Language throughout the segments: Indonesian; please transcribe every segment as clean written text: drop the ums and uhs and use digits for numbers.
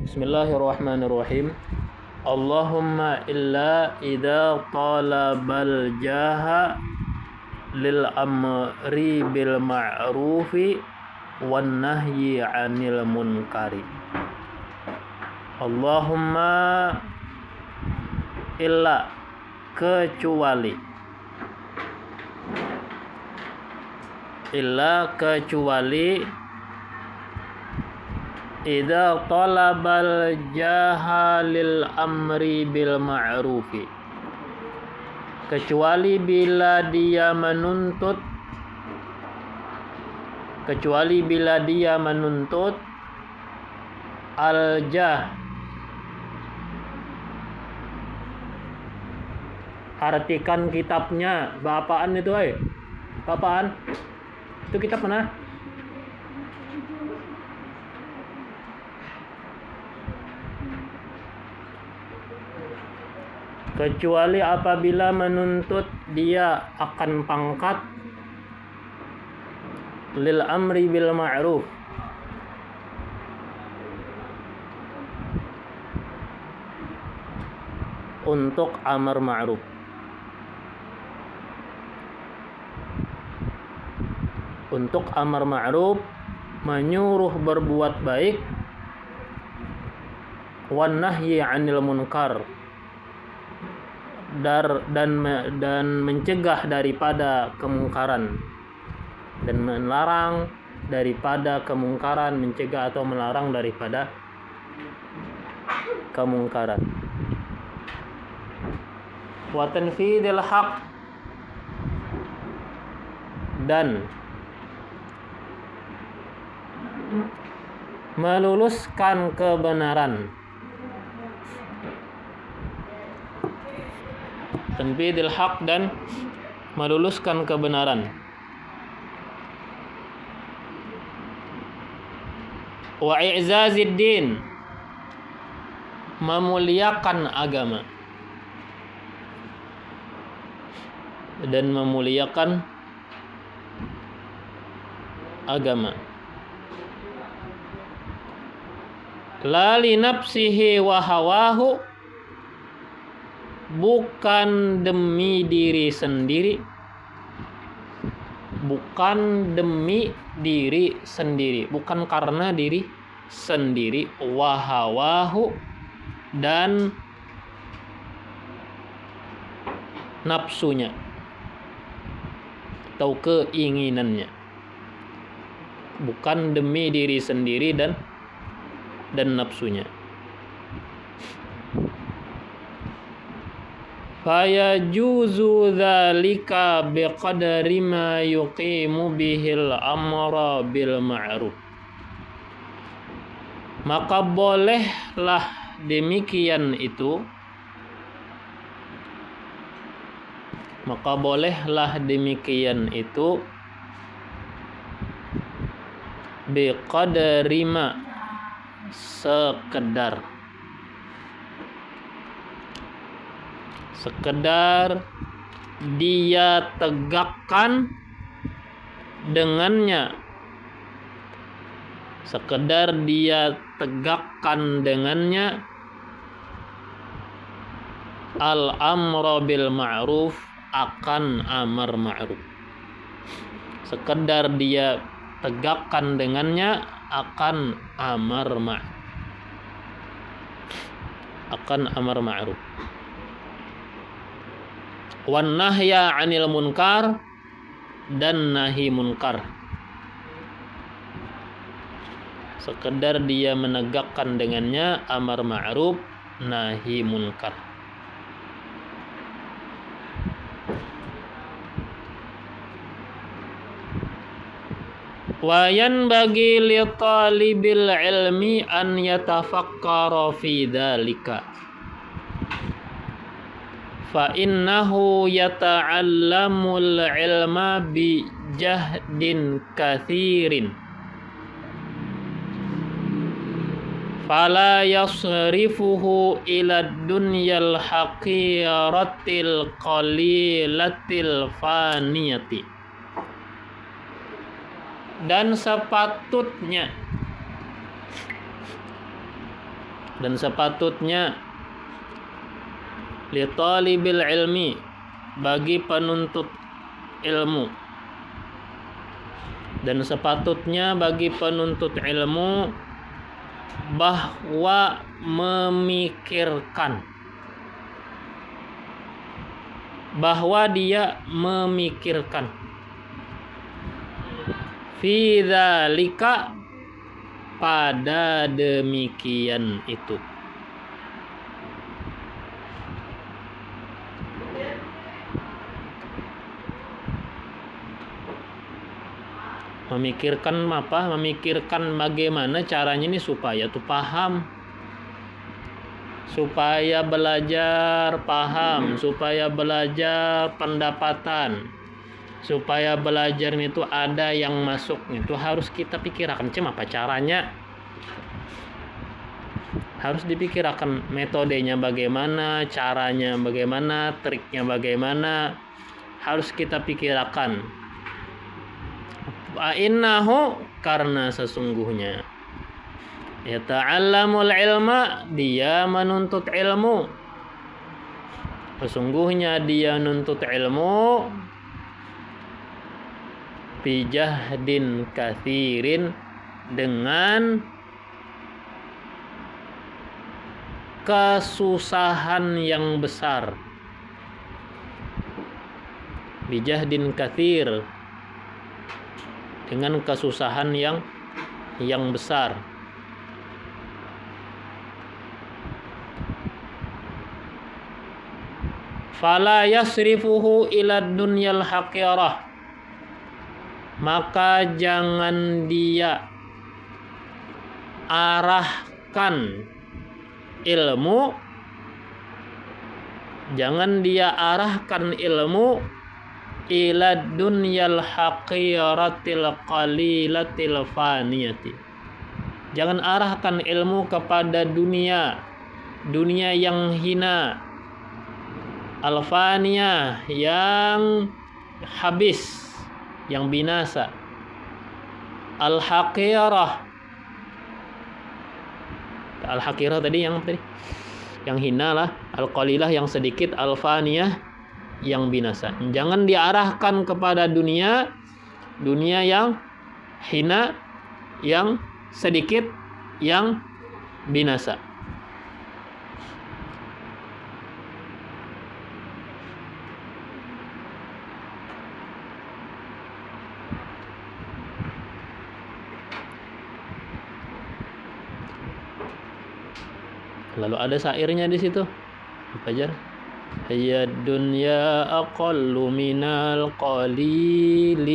Bismillahirrahmanirrahim. Allahumma illa idza talabal jaha lil amri bil ma'rufi wan nahyi 'anil munkari. Allahumma illa kecuali idza talabal jahalil amri bil ma'rufi, kecuali bila dia menuntut al-jah. Artikan kitabnya, bapaan itu bapaan itu kitab mana? Kecuali apabila menuntut dia akan pangkat lil amri bil ma'ruf, untuk amar ma'ruf, menyuruh berbuat baik, wan nahyi 'anil munkar, dan mencegah daripada kemungkaran, dan melarang daripada kemungkaran, mencegah atau melarang daripada kemungkaran. Wa tanfidil haq, dan meluluskan kebenaran. Tanfidil haq, dan meluluskan kebenaran. Wa i'zazid din, memuliakan agama dan memuliakan agama. La li nafsihi wa hawahu, bukan demi diri sendiri, bukan karena diri sendiri, wa hawahu, dan nafsunya atau keinginannya, bukan demi diri sendiri dan nafsunya. Fayajuzu dzalika biqadri ma yuqimu bihil amra bil ma'ruf, maka bolehlah demikian itu biqadri ma, sekedar dia tegakkan dengannya, al-amra bil ma'ruf, akan amar ma'ruf. Sekedar dia tegakkan dengannya akan amar ma'ruf. Wan nahya 'anil munkar, dan nahi munkar. Sekedar dia menegakkan dengannya amar ma'ruf, nahi munkar. Wa yanbaghi li talibil ilmi an yatafakkara fi dzalika, fa innahu yata'allamul ilma bi jahdin katsirin, fala yasrifuhu ila dunyal haqiratil qalilatil faniyati. Dan sepatutnya Dan sepatutnya li talibil ilmi, bagi penuntut ilmu, dan sepatutnya bagi penuntut ilmu bahwa memikirkan, bahwa dia memikirkan fi dzalika, pada demikian itu. Memikirkan apa? Memikirkan bagaimana caranya ini supaya tuh paham, supaya belajar paham, supaya belajar pendapatan, supaya belajar itu ada yang masuk. Itu harus kita pikirkan. Cuma apa caranya? Harus dipikirkan metodenya bagaimana, caranya bagaimana, triknya bagaimana. Harus kita pikirkan. Wa innahu, karena sesungguhnya yata'allamul ilma, dia menuntut ilmu. Sesungguhnya dia menuntut ilmu bijahdin kathirin, dengan kesusahan yang besar. Bijahdin kathir, dengan kesusahan yang besar. Fala yasrifuhu ila dunyal haqirah, maka jangan dia arahkan ilmu, jangan dia arahkan ilmu ila dunyal haqiratil qalilatil faniyati, jangan arahkan ilmu kepada dunia yang hina, al-faniyah, yang habis, yang binasa, al-haqirah tadi yang hina lah, al-qalilah yang sedikit, al-faniyah yang binasa. Jangan diarahkan kepada dunia yang hina, yang sedikit, yang binasa. Lalu ada syairnya di situ. Apa aja? Ya dunya aqallu minal qalili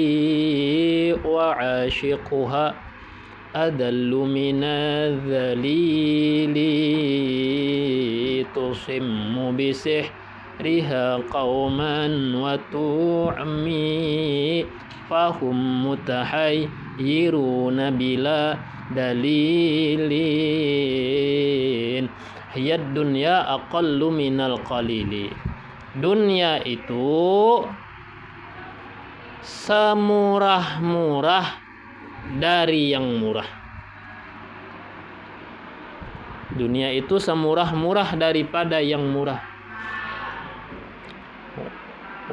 wa ashiquha adallu minadh dhalili tusimmu bisihriha qauman wa tu'mi fahum mutahayyiruna bila dalilin. Hiyad dunya aqallu minal qalili, dunia itu semurah-murah dari yang murah. Dunia itu semurah-murah daripada yang murah.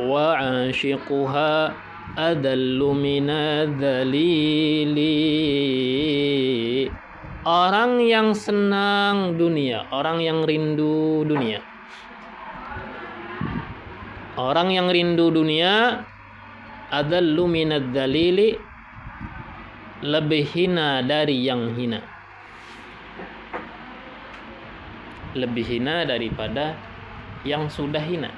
Wa ashiquha adallu minadh dhalili, orang yang senang dunia, orang yang rindu dunia, orang yang rindu dunia, adallu minadh dhalili, lebih hina dari yang hina, lebih hina daripada yang sudah hina.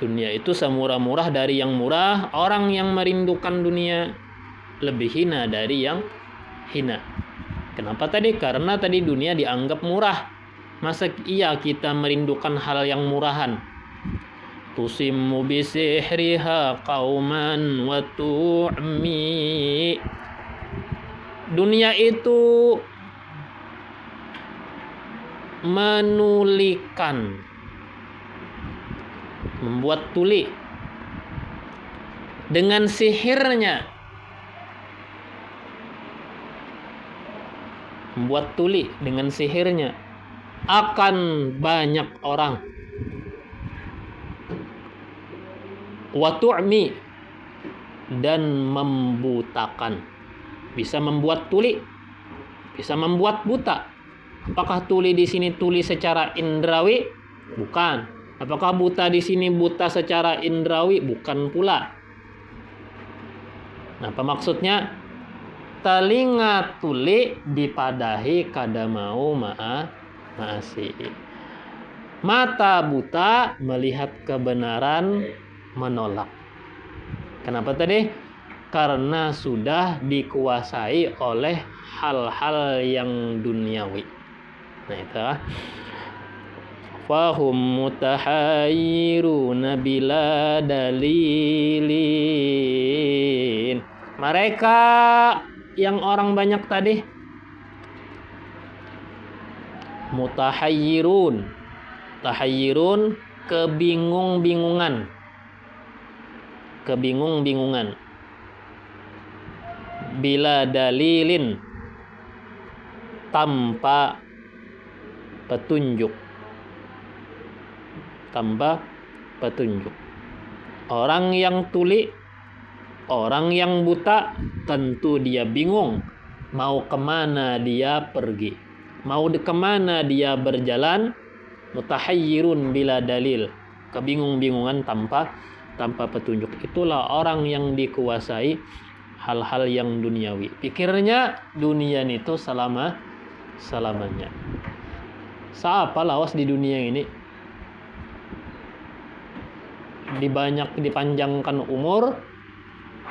Dunia itu semurah-murah dari yang murah. Orang yang merindukan dunia lebih hina dari yang hina. Kenapa tadi? Karena tadi dunia dianggap murah. Masa iya kita merindukan hal yang murahan? Tusimmu bisihriha qauman wa tu'mi. Dunia itu menulikan, membuat tuli dengan sihirnya membuat tuli dengan sihirnya, akan banyak orang. Wa tu'mi, dan membutakan. Bisa membuat tuli, bisa membuat buta. Apakah tuli di sini tuli secara indrawi? Bukan. Apakah buta di sini buta secara indrawi? Bukan pula. Nah, apa maksudnya? Telinga tuli dipadahi kada mau maasi. Mata buta melihat kebenaran menolak. Kenapa tadi? Karena sudah dikuasai oleh hal-hal yang duniawi. Nah, itu fahum mutahayyiruna bila dalilin. Mereka yang orang banyak tadi mutahayyirun. Tahayyirun, kebingung-bingungan. Kebingung-bingungan. Bila dalilin, tanpa petunjuk. Tanpa petunjuk. Orang yang tuli, orang yang buta, tentu dia bingung mau kemana dia pergi, mau kemana dia berjalan. Mutahayyirun bila dalil, kebingung-bingungan tanpa petunjuk. Itulah orang yang dikuasai hal-hal yang duniawi. Pikirnya dunia itu selamanya. Siapa lawas di dunia ini? Dipanjangkan umur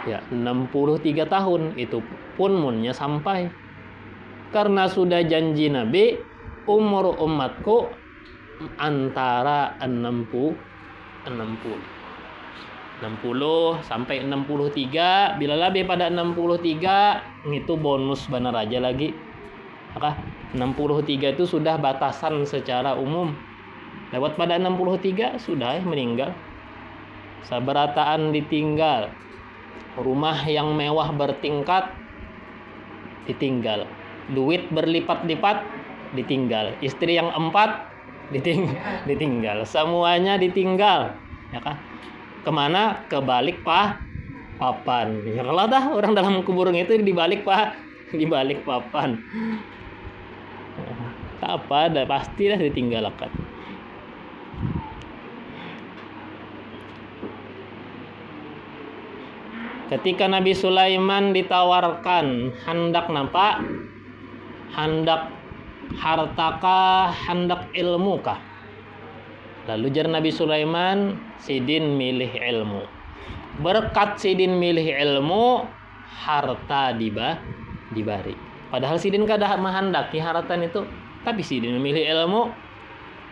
ya 63 tahun, itu pun munnya sampai. Karena sudah janji Nabi, umur umatku antara 60 sampai 63. Bila lebih pada 63 itu bonus benar aja lagi. Maka 63 itu sudah batasan secara umum. Lewat pada 63 sudah meninggal. Sabarataan ditinggal. Rumah yang mewah bertingkat ditinggal. Duit berlipat-lipat ditinggal. Istri yang 4 ditinggal. Semuanya ditinggal. Ya kan? Kemana? Kebalik papan. Ya kalau dah orang dalam kuburan itu dibalik papan. Tak apa, dah pasti dah ditinggalkan. Ketika Nabi Sulaiman ditawarkan hendak nampak, hendak hartakah, hendak ilmukah? Lalu jar Nabi Sulaiman, sidin milih ilmu. Berkat sidin milih ilmu, harta dibari. Padahal sidin kada menghendaki haratan itu, tapi sidin memilih ilmu.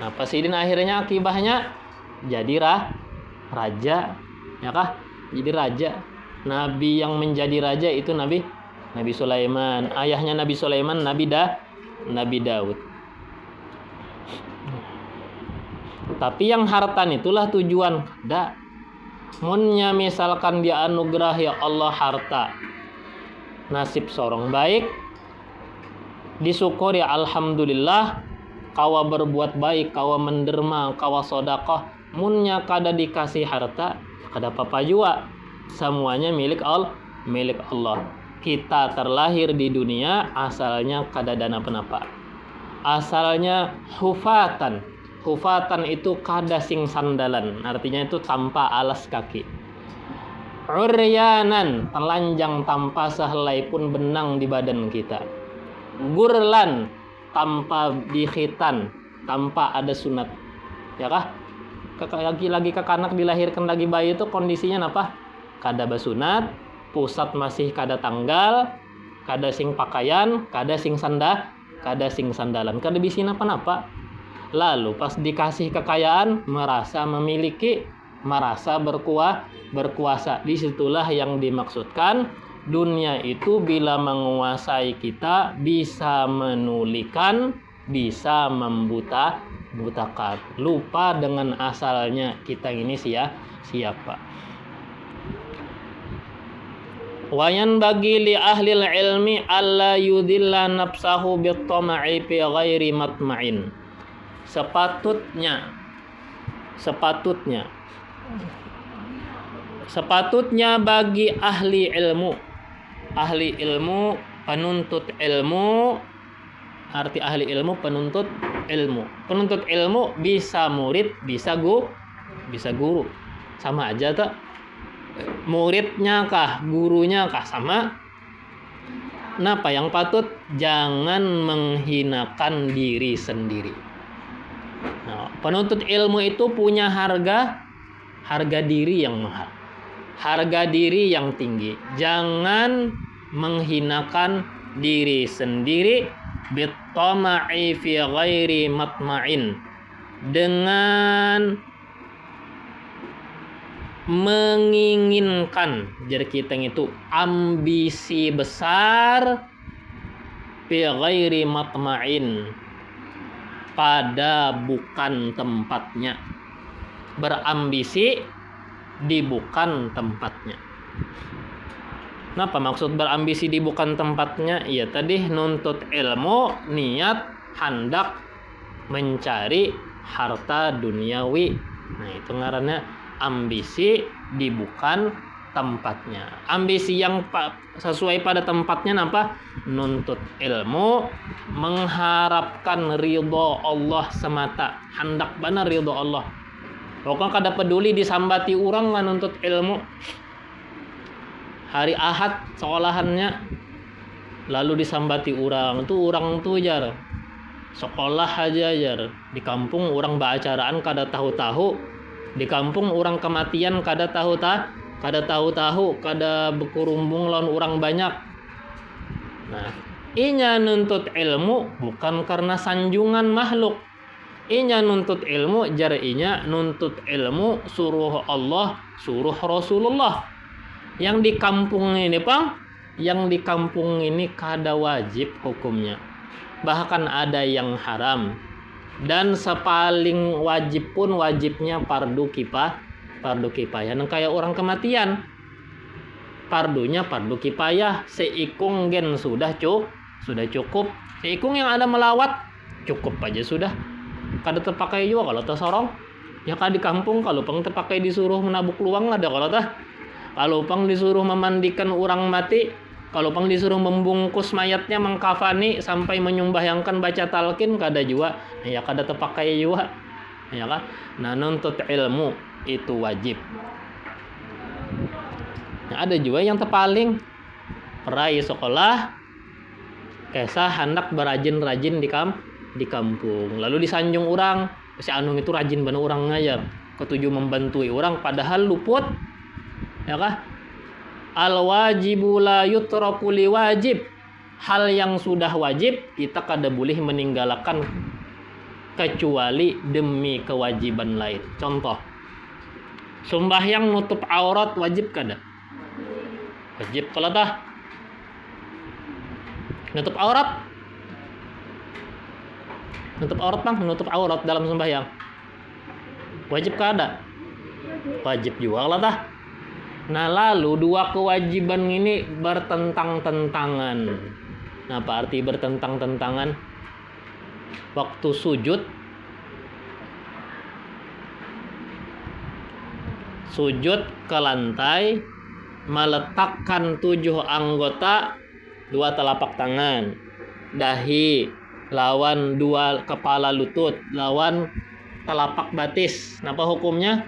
Nah, pas sidin akhirnya akibahnya jadi raja, ya kah? Jadi raja. Nabi yang menjadi raja itu Nabi Sulaiman. Ayahnya Nabi Sulaiman Nabi Daud. Tapi yang hartan itulah tujuan. Munnya misalkan dia anugerah ya Allah harta, nasib seorang baik, disyukur ya alhamdulillah. Kawa berbuat baik, kawa menderma, kawa sodakoh. Munnya kada dikasih harta, kada apa-apa juga. Semuanya milik Allah. Kita terlahir di dunia asalnya kada dana penapa. Asalnya hufatan. Hufatan itu kada sing sandalan. Artinya itu tanpa alas kaki. Uryanan, telanjang tanpa sehelai pun benang di badan kita. Gurlan, tanpa dikhitan, tanpa ada sunat. Ya kah? Lagi kekanak dilahirkan lagi bayi itu kondisinya apa? Kada basunat, pusat masih kada tanggal, kada sing pakaian, kada sing sandalan, kada bisin apa-apa. Lalu pas dikasih kekayaan, merasa memiliki, merasa berkuasa. Disitulah yang dimaksudkan dunia itu bila menguasai kita bisa menulikan, bisa membutakan. Lupa dengan asalnya kita ini siapa. Wayan bagi li ahli ilmi alla yudilla nafsahu bittama'i fi ghairi matma'in. Sepatutnya bagi ahli ilmu, penuntut ilmu. Arti ahli ilmu, penuntut ilmu bisa murid, bisa guru. Sama aja tak? Muridnya kah, gurunya kah, sama? Kenapa yang patut? Jangan menghinakan diri sendiri. Nah, penuntut ilmu itu punya harga diri yang mahal, harga diri yang tinggi. Jangan menghinakan diri sendiri bittama'i fi ghairi matma'in, dengan menginginkan, jadi kita itu ambisi besar, fi ghairi matma'in, pada bukan tempatnya. Berambisi di bukan tempatnya. Kenapa maksud berambisi di bukan tempatnya? Ya tadi nuntut ilmu, niat hendak mencari harta duniawi. Nah, itu ngarannya ambisi di bukan tempatnya. Ambisi yang sesuai pada tempatnya apa? Nuntut ilmu, mengharapkan ridho Allah semata, hendak benar ridho Allah. Pokoknya kada peduli disambati orang nggak nuntut ilmu. Hari Ahad sekolahannya lalu disambati orang tuh jar sekolah aja jar. Di kampung orang baacaraan kada tahu-tahu. Di kampung orang kematian kada tahu-tahu, kada berkerumbung lawan orang banyak. Nah, inya nuntut ilmu bukan karena sanjungan makhluk. Inya nuntut ilmu jar inya nuntut ilmu suruh Allah, suruh Rasulullah. Yang di kampung ini kada wajib hukumnya. Bahkan ada yang haram. Dan sepaling wajib pun wajibnya fardu kifayah. Nang kayak orang kematian, fardunya fardu kifayah. Seikung gen sudah cukup. Seikung yang ada melawat cukup aja sudah. Kada terpakai juga kalau tersorong. Ya kan di kampung kalau pang terpakai disuruh menabuk luang ada kalau tah. Kalau pang disuruh memandikan orang mati, kalau pang disuruh membungkus mayatnya, mengkafani sampai menyumbahyangkan baca talqin kada juga. Ya kada terpakai juga. Ya kan? Nah, nuntut ilmu itu wajib. Nah, ada juga yang terpaling perai sekolah kesah hendak berajin-rajin di kampung. Lalu disanjung orang, si Anung itu rajin bener orang ngajar. Ketujuh membantui orang padahal luput. Ya kan? Al-wajibu la yutraku li wajib. Hal yang sudah wajib kita kada boleh meninggalkan kecuali demi kewajiban lain. Contoh, sembahyang nutup aurat wajib kada? Wajib kalau tah. Nutup aurat bang, nutup aurat dalam sembahyang wajib kada? Wajib juga kalau tah. Nah, lalu dua kewajiban ini bertentang-tentangan. Nah, apa arti bertentang-tentangan? Waktu sujud ke lantai, meletakkan 7 anggota, 2 telapak tangan, dahi lawan 2 kepala lutut, lawan telapak batis. Napa hukumnya?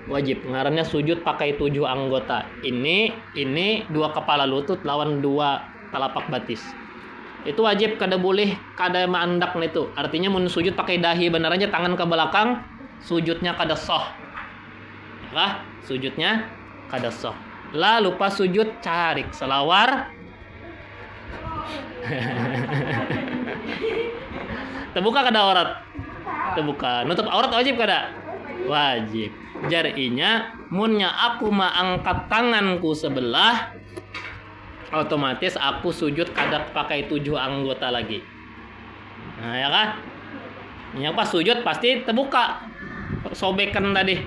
Wajib. Ngarannya sujud pakai 7 anggota. Ini 2 kepala lutut lawan 2 telapak batis. Itu wajib, kada boleh kada maandak itu. Artinya mun sujud pakai dahi benar aja tangan ke belakang, sujudnya kada sah. Sujudnya kada sah. Lalu pas sujud carik selawar. Terbuka kada aurat? Terbuka. Nutup aurat wajib kada? Wajib. Jarinya munnya aku angkat tanganku sebelah, otomatis aku sujud kada pakai 7 anggota lagi. Nah, ya kan? Yang pas sujud pasti terbuka sobekan tadi.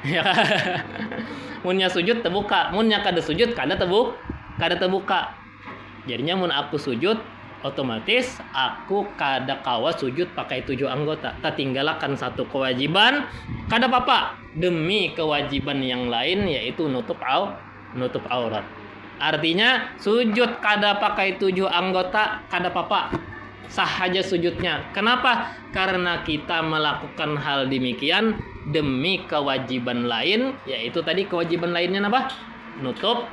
Ya kan? Munnya sujud terbuka, munnya kada sujud kada terbuka. Jadinya mun aku sujud otomatis aku kada kawa sujud pakai 7 anggota. Tertinggalkan satu kewajiban kada apa-apa demi kewajiban yang lain, yaitu nutup aurat. Artinya sujud kada pakai 7 anggota kada apa-apa, sah saja sujudnya. Kenapa? Karena kita melakukan hal demikian demi kewajiban lain, yaitu tadi kewajiban lainnya apa? Nutup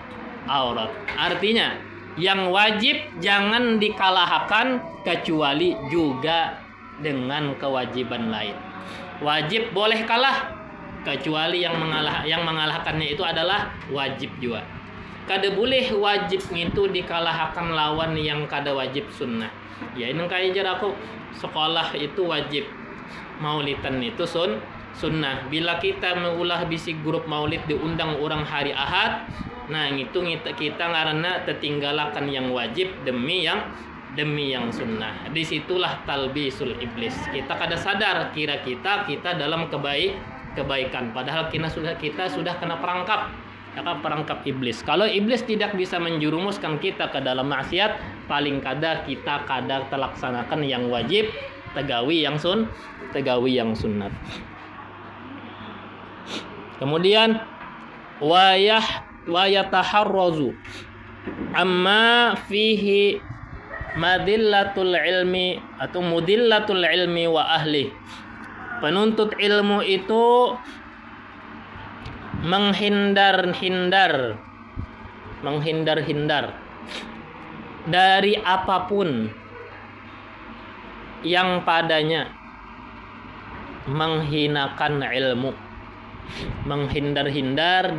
aurat. Artinya yang wajib jangan dikalahkan kecuali juga dengan kewajiban lain. Wajib boleh kalah kecuali yang mengalahkannya itu adalah wajib juga. Kada boleh wajib itu dikalahkan lawan yang kada wajib sunnah. Ya ini kayak jar aku sekolah itu wajib, maulidan itu sunnah. Bila kita mengulah bisi grup maulid diundang orang hari Ahad, nah itu kita karena tertinggalakan yang wajib demi yang sunnah. Disitulah talbisul iblis. Kita kada sadar kira kita dalam kebaikan, padahal kita sudah kena perangkap iblis. Kalau iblis tidak bisa menjerumuskan kita ke dalam maksiat, paling kada kita kada terlaksanakan yang wajib, tegawi yang sunnat. Kemudian wayataharrazu amma fihi madillatul ilmi atau mudillatul ilmi wa ahli. Penuntut ilmu itu menghindar dari apapun yang padanya menghinakan ilmu. Menghindar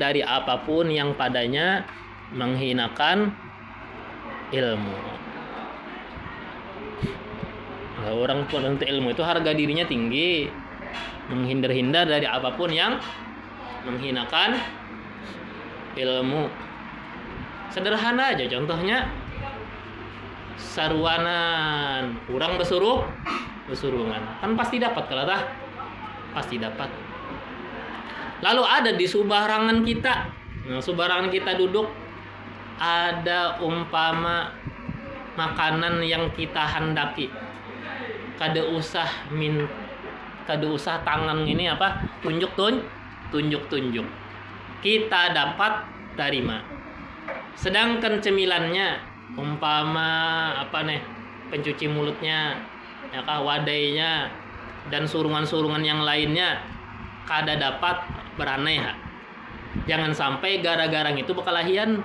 dari apapun yang padanya menghinakan ilmu. Orang penuntut ilmu itu harga dirinya tinggi, menghindar dari apapun yang menghinakan ilmu. Sederhana aja contohnya, saruanan kurang besurungan kan pasti dapat kalau tah pasti dapat. Lalu ada di subarangan kita, subarangan kita duduk, ada umpama makanan yang kita handaki, kada usah tangan ini apa tunjuk kita dapat terima. Sedangkan cemilannya umpama pencuci mulutnya, wadainya dan surungan-surungan yang lainnya kada dapat beraneh. Jangan sampai gara-gara itu bekalahian.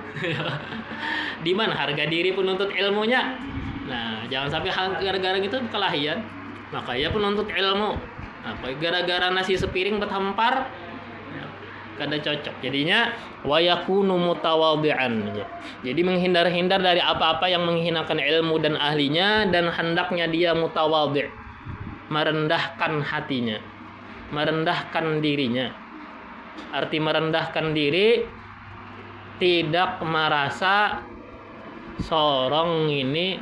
Di mana harga diri penuntut ilmunya? Nah, jangan sampai gara-gara itu bekalahian. Makanya penuntut ilmu gara-gara nasi sepiring berhampar kada cocok. Jadinya wayakunu mutawadhi'an. Jadi menghindar dari apa-apa yang menghinakan ilmu dan ahlinya, dan hendaknya dia mutawadhi', merendahkan hatinya, merendahkan dirinya. Arti merendahkan diri, tidak merasa seorang ini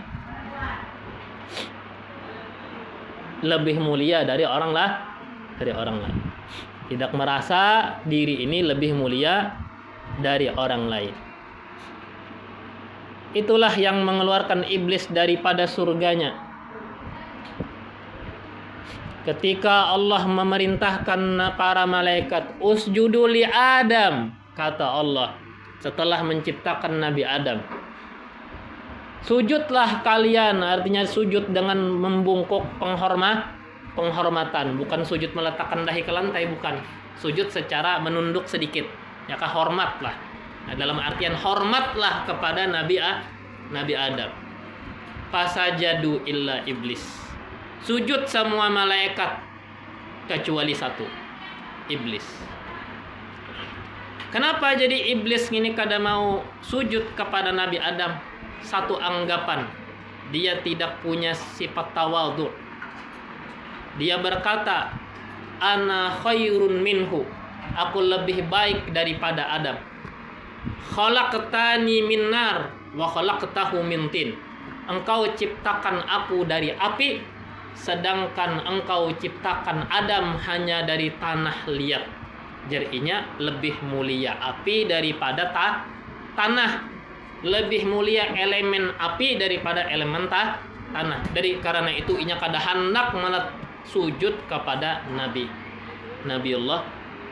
lebih mulia dari orang lain. Tidak merasa diri ini lebih mulia dari orang lain. Itulah yang mengeluarkan iblis daripada surganya. Ketika Allah memerintahkan para malaikat, usjudu li Adam, kata Allah setelah menciptakan Nabi Adam, sujudlah kalian. Artinya sujud dengan membungkuk penghormatan, bukan sujud meletakkan dahi ke lantai, bukan. Sujud secara menunduk sedikit, hormatlah. Nah, dalam artian hormatlah kepada Nabi Adam. Fasajadu illa iblis. Sujud semua malaikat kecuali satu, iblis. Kenapa jadi iblis ini kada mau sujud kepada Nabi Adam? Satu anggapan, dia tidak punya sifat tawadhu. Dia berkata, ana khairun minhu, aku lebih baik daripada Adam. Khalaqtani min nar wa khalaqtahu min tin. Engkau ciptakan aku dari api, sedangkan engkau ciptakan Adam hanya dari tanah liat. Jarinya lebih mulia api daripada tanah. Lebih mulia elemen api daripada elemen tanah. Karena itu inya kada hendak malah sujud kepada Nabiullah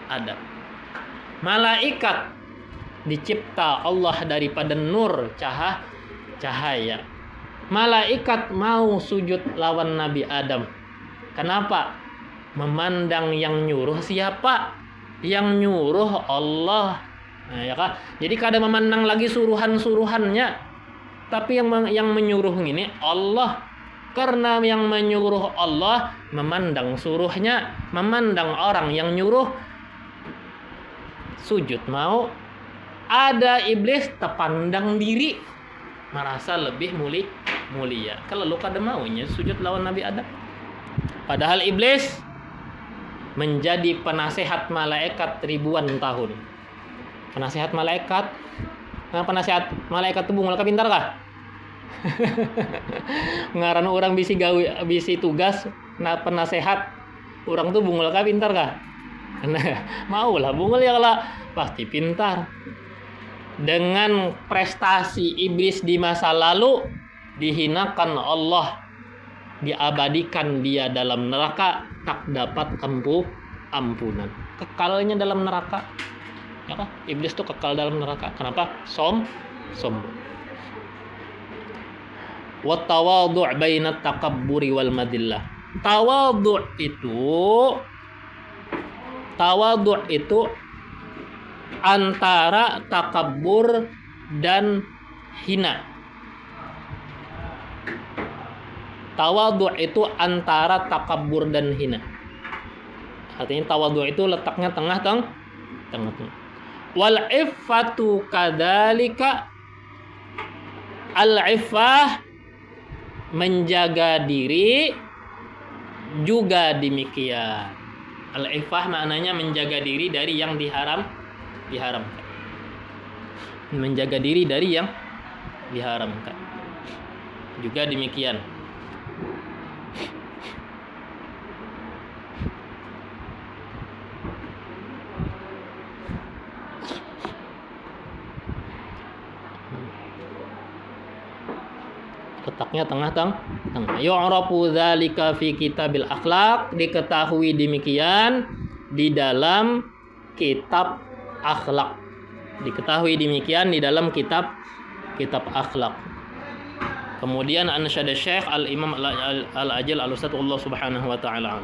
Adam. Malaikat dicipta Allah daripada nur cahaya. Malaikat mau sujud lawan Nabi Adam. Kenapa? Memandang yang nyuruh siapa? Yang nyuruh Allah. Nah, ya kan? Jadi kada memandang lagi suruhan-suruhannya, tapi yang menyuruh ini Allah. Karena yang menyuruh Allah memandang suruhnya, memandang orang yang nyuruh sujud mau. Ada iblis terpandang diri, merasa lebih mulia. Kalau lu kada maunya sujud lawan Nabi Adam. Padahal iblis menjadi penasehat malaikat ribuan tahun. Penasehat malaikat. Nah, penasehat malaikat itu bungul pintar kah? Ngaran orang bisi tugas, nah penasehat orang tuh bungul pintar kah? Nah, maulah bungul ya lah, pasti pintar. Dengan prestasi iblis di masa lalu dihinakan Allah, diabadikan dia dalam neraka, tak dapat ampunan. Kekalnya dalam neraka. Ya kan? Iblis tuh kekal dalam neraka. Kenapa? Sombong. Wa tawadhu' bainat takabburi wal madillah. Tawadhu' itu antara takabbur dan hina. Tawadhu' itu antara takabbur dan hina. Artinya tawadhu' itu letaknya tengah-tengah. Wal iffatu kadzalika. Al-iffah menjaga diri juga demikian. Al-iffah maknanya menjaga diri dari yang diharamkan. Menjaga diri dari yang diharamkan. Juga demikian. Letaknya tengah-tengah. Yu'rafu dzalika fi kitabil akhlaq, diketahui demikian di dalam kitab akhlak. Diketahui demikian di dalam kitab akhlak. Kemudian ansyada Syekh Al-Imam Al-Ajil Al-Ustadz Allah Subhanahu wa taala.